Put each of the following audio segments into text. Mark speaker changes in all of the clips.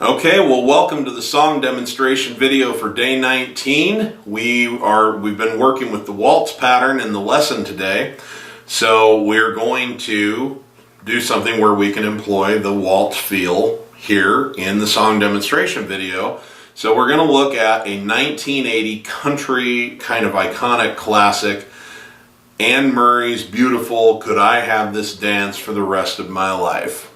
Speaker 1: Okay, well, welcome to the song demonstration video for day 19. We've been working with the waltz pattern in the lesson today. So we're going to do something where we can employ the waltz feel here in the song demonstration video. So we're going to look at a 1980 country kind of iconic classic, Anne Murray's beautiful "Could I Have This Dance for the Rest of My Life?"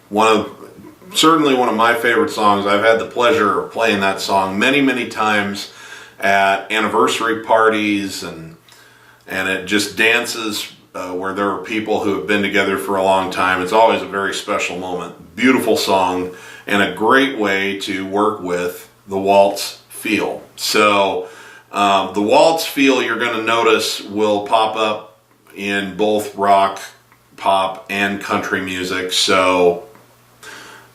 Speaker 1: Certainly one of my favorite songs. I've had the pleasure of playing that song many times at anniversary parties and at just dances where there are people who have been together for a long time. It's always a very special moment. Beautiful song and a great way to work with the waltz feel. So the waltz feel, you're going to notice, will pop up in both rock, pop, and country music. So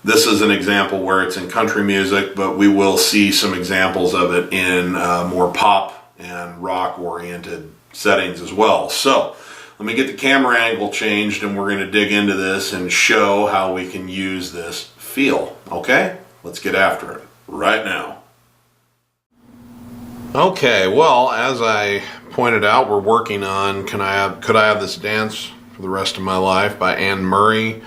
Speaker 1: this is an example where it's in country music, but we will see some examples of it in more pop and rock oriented settings as well. So let me get the camera angle changed and we're going to dig into this and show how we can use this feel. Okay, let's get after it right now. Okay, well, as I pointed out, we're working on Could I Have This Dance for the Rest of My Life by Anne Murray.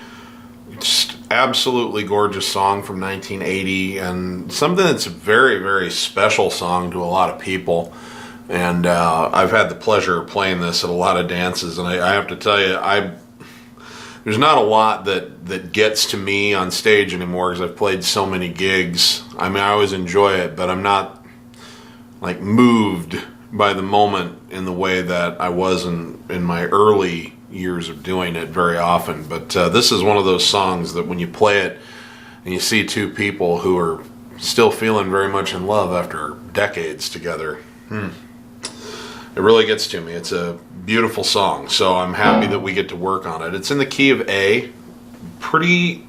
Speaker 1: Just absolutely gorgeous song from 1980, and something that's a very special song to a lot of people. And I've had the pleasure of playing this at a lot of dances, and I have to tell you, there's not a lot that gets to me on stage anymore because I've played so many gigs. I mean, I always enjoy it, but I'm not like moved by the moment in the way that I was in my early years of doing it very often. But this is one of those songs that when you play it and you see two people who are still feeling very much in love after decades together, it really gets to me. It's a beautiful song, so I'm happy that we get to work on it. It's in the key of A. Pretty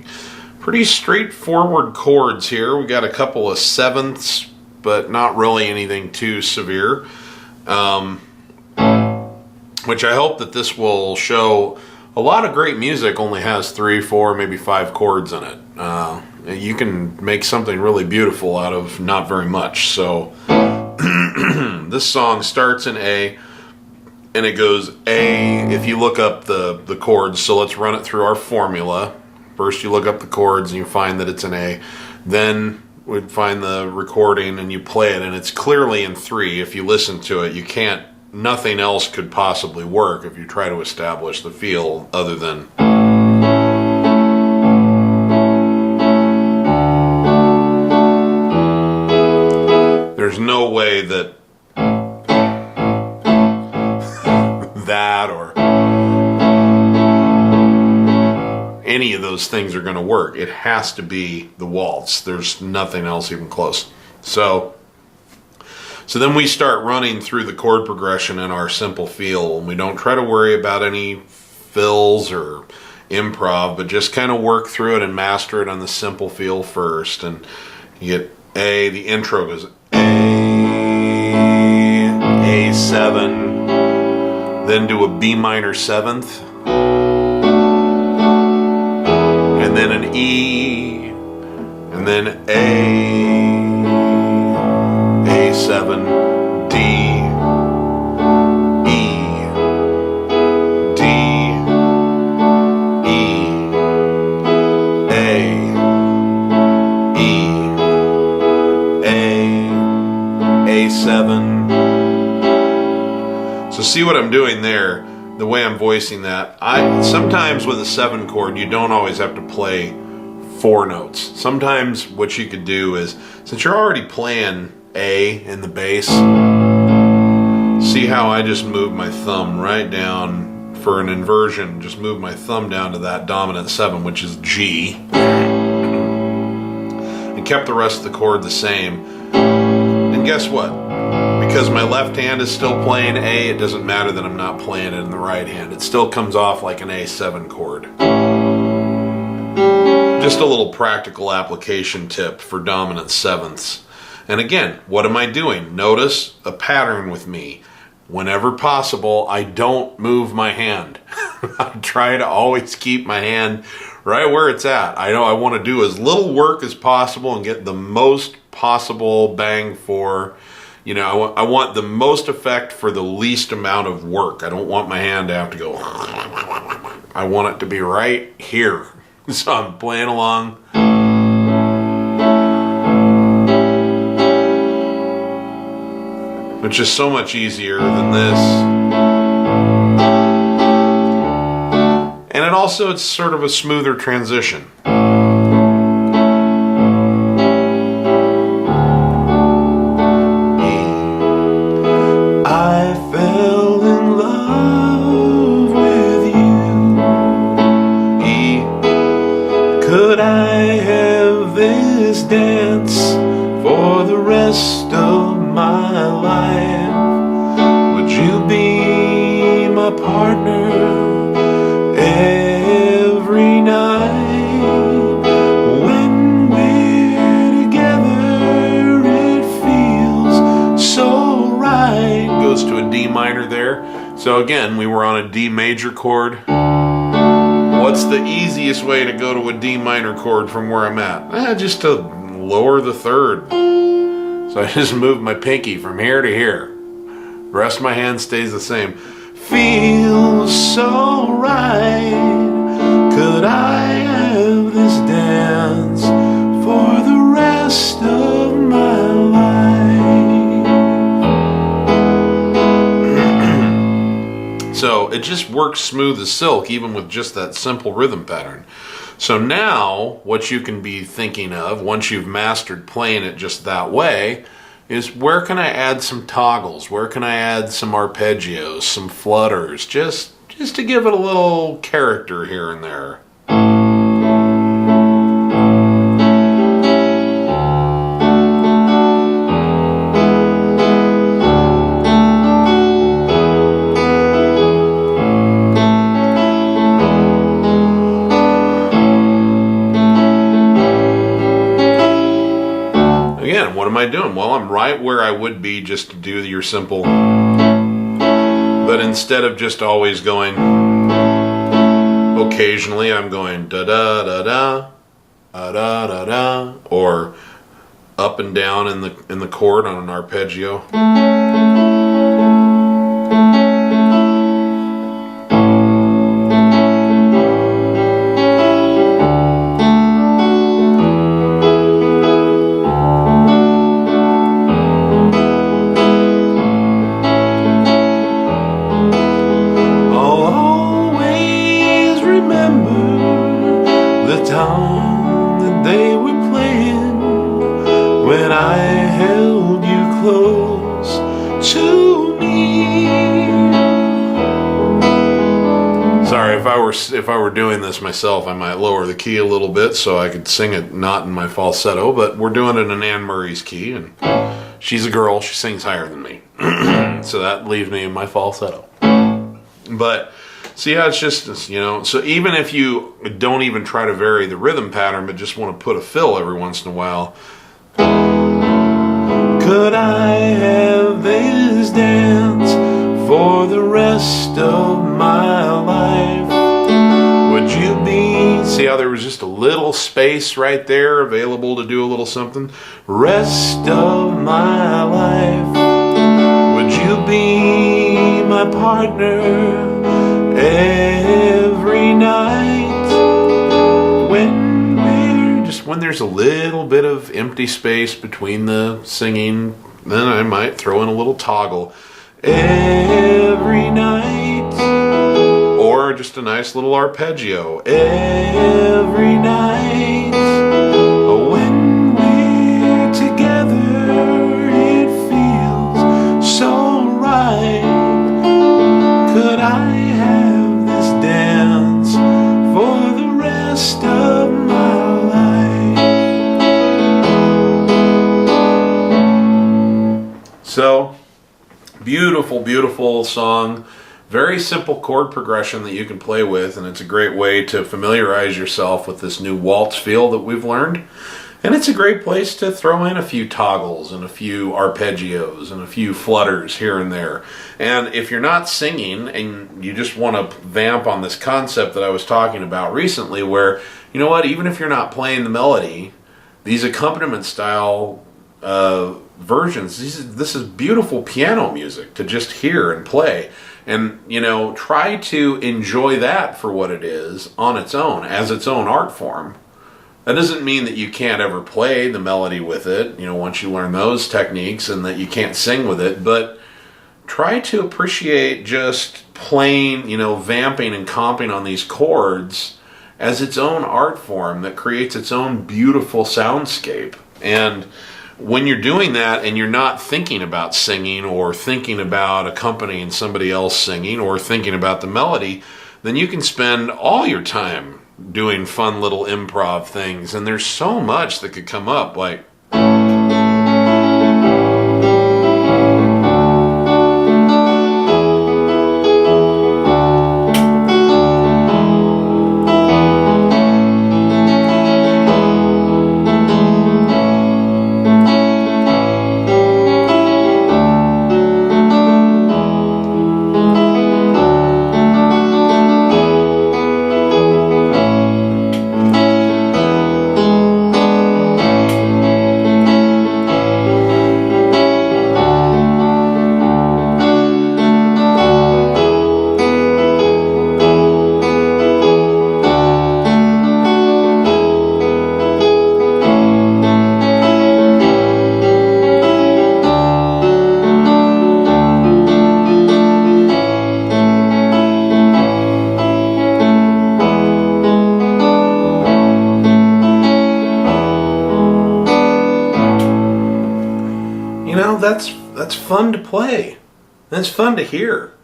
Speaker 1: straightforward chords here. We got a couple of sevenths, but not really anything too severe. Which I hope that this will show. A lot of great music only has 3, 4, maybe 5 chords in it. You can make something really beautiful out of not very much. So this song starts in A and it goes A if you look up the chords. So let's run it through our formula. First you look up the chords and you find that it's an A. Then we'd find the recording and you play it and it's clearly in 3. If you listen to it, nothing else could possibly work if you try to establish the feel other than there's no way that that or any of those things are going to work. It has to be the waltz. There's nothing else even close. So then we start running through the chord progression in our simple feel, and we don't try to worry about any fills or improv, but just kind of work through it and master it on the simple feel first. And you get A, the intro goes A7, then to a B minor 7th, and then an E, and then A7, D, E, D, E, A, E, A7. So see what I'm doing there, the way I'm voicing that. Sometimes with a 7 chord, you don't always have to play 4 notes. Sometimes what you could do is, since you're already playing A in the bass, see how I just moved my thumb right down for an inversion, just move my thumb down to that dominant 7, which is G, and kept the rest of the chord the same. And guess what? Because my left hand is still playing A, it doesn't matter that I'm not playing it in the right hand. It still comes off like an A7 chord. Just a little practical application tip for dominant 7ths. And again, what am I doing? Notice a pattern with me. Whenever possible, I don't move my hand. I try to always keep my hand right where it's at. I know I want to do as little work as possible and get the most possible bang for, you know, I want the most effect for the least amount of work. I don't want my hand to have to go. I want it to be right here. So I'm playing along. Which is so much easier than this. And it also, it's sort of a smoother transition. I fell in love with you. Could I have this dance for the rest of my life? Would you be my partner every night? When we're together it feels so right. Goes to a D minor there. So again, we were on a D major chord. What's the easiest way to go to a D minor chord from where I'm at? Just to lower the third. So I just moved my pinky from here to here. The rest of my hand stays the same. Feels so right. Could I have this dance for the rest of my life? So it just works smooth as silk, even with just that simple rhythm pattern. So now, what you can be thinking of, once you've mastered playing it just that way, is where can I add some toggles? Where can I add some arpeggios, some flutters, just to give it a little character here and there. Again, what am I doing? Well, I'm right where I would be just to do your simple, but instead of just always going, occasionally I'm going da da da da, da da da da, or up and down in the chord on an arpeggio. When I held you close to me. Sorry, if I were doing this myself, I might lower the key a little bit so I could sing it not in my falsetto, but we're doing it in Anne Murray's key, and she's a girl, she sings higher than me. So that leaves me in my falsetto. But see how it's just, you know, so even if you don't even try to vary the rhythm pattern, but just want to put a fill every once in a while. Could I have this dance for the rest of my life? Would you be... See how there was just a little space right there available to do a little something? Rest of my life. Would you be my partner every night? When there's a little bit of empty space between the singing, then I might throw in a little toggle every night, or just a nice little arpeggio every night. When we're together it feels so right. Could I have this dance for the rest of my life? So, beautiful, beautiful song. Very simple chord progression that you can play with, and it's a great way to familiarize yourself with this new waltz feel that we've learned. And it's a great place to throw in a few toggles and a few arpeggios and a few flutters here and there. And if you're not singing and you just want to vamp on this concept that I was talking about recently, where, you know what, even if you're not playing the melody, these accompaniment style versions, this is beautiful piano music to just hear and play. And, you know, try to enjoy that for what it is on its own, as its own art form. That doesn't mean that you can't ever play the melody with it, you know, once you learn those techniques, and that you can't sing with it, but try to appreciate just playing, you know, vamping and comping on these chords as its own art form that creates its own beautiful soundscape. And when you're doing that and you're not thinking about singing or thinking about accompanying somebody else singing or thinking about the melody, then you can spend all your time doing fun little improv things, and there's so much that could come up, like that's fun to play. That's fun to hear.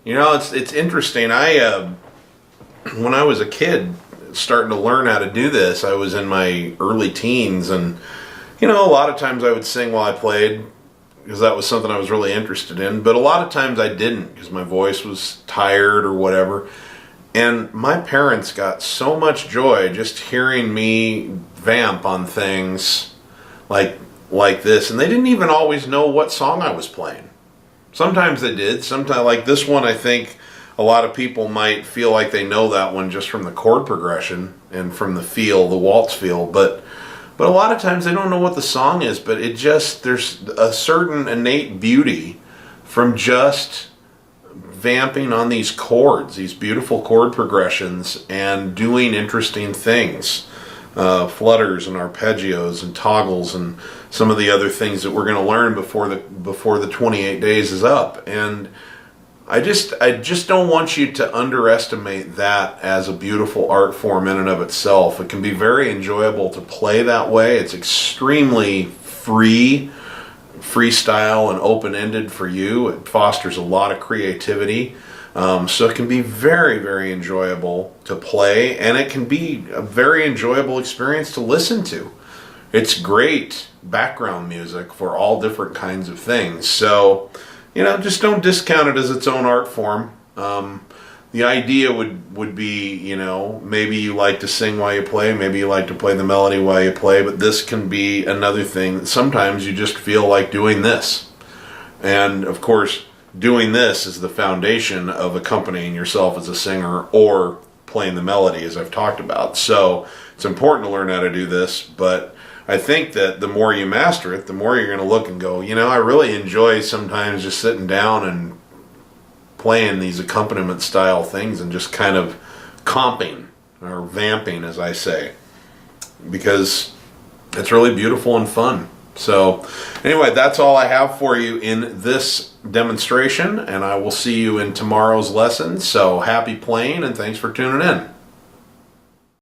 Speaker 1: You know, it's interesting. When I was a kid starting to learn how to do this, I was in my early teens, and you know, a lot of times I would sing while I played because that was something I was really interested in, but a lot of times I didn't because my voice was tired or whatever. And my parents got so much joy just hearing me vamp on things like this, and they didn't even always know what song I was playing. Sometimes they did. Sometimes, like this one, I think a lot of people might feel like they know that one just from the chord progression and from the feel, the waltz feel, but a lot of times they don't know what the song is, but there's a certain innate beauty from just vamping on these chords, these beautiful chord progressions, and doing interesting things. Flutters and arpeggios and toggles and some of the other things that we're going to learn before the 28 days is up. And I just don't want you to underestimate that as a beautiful art form in and of itself. It can be very enjoyable to play that way. It's extremely freestyle and open-ended for you. It fosters a lot of creativity. So it can be very, very enjoyable to play, and it can be a very enjoyable experience to listen to. It's great background music for all different kinds of things. So, you know, just don't discount it as its own art form. The idea would be, you know, maybe you like to sing while you play, maybe you like to play the melody while you play, but this can be another thing. Sometimes you just feel like doing this. And, of course, doing this is the foundation of accompanying yourself as a singer or playing the melody, as I've talked about. So it's important to learn how to do this, but I think that the more you master it, the more you're going to look and go, you know, I really enjoy sometimes just sitting down and playing these accompaniment style things and just kind of comping or vamping, as I say, because it's really beautiful and fun. So anyway, that's all I have for you in this demonstration, and I will see you in tomorrow's lesson. So happy playing, and thanks for tuning in.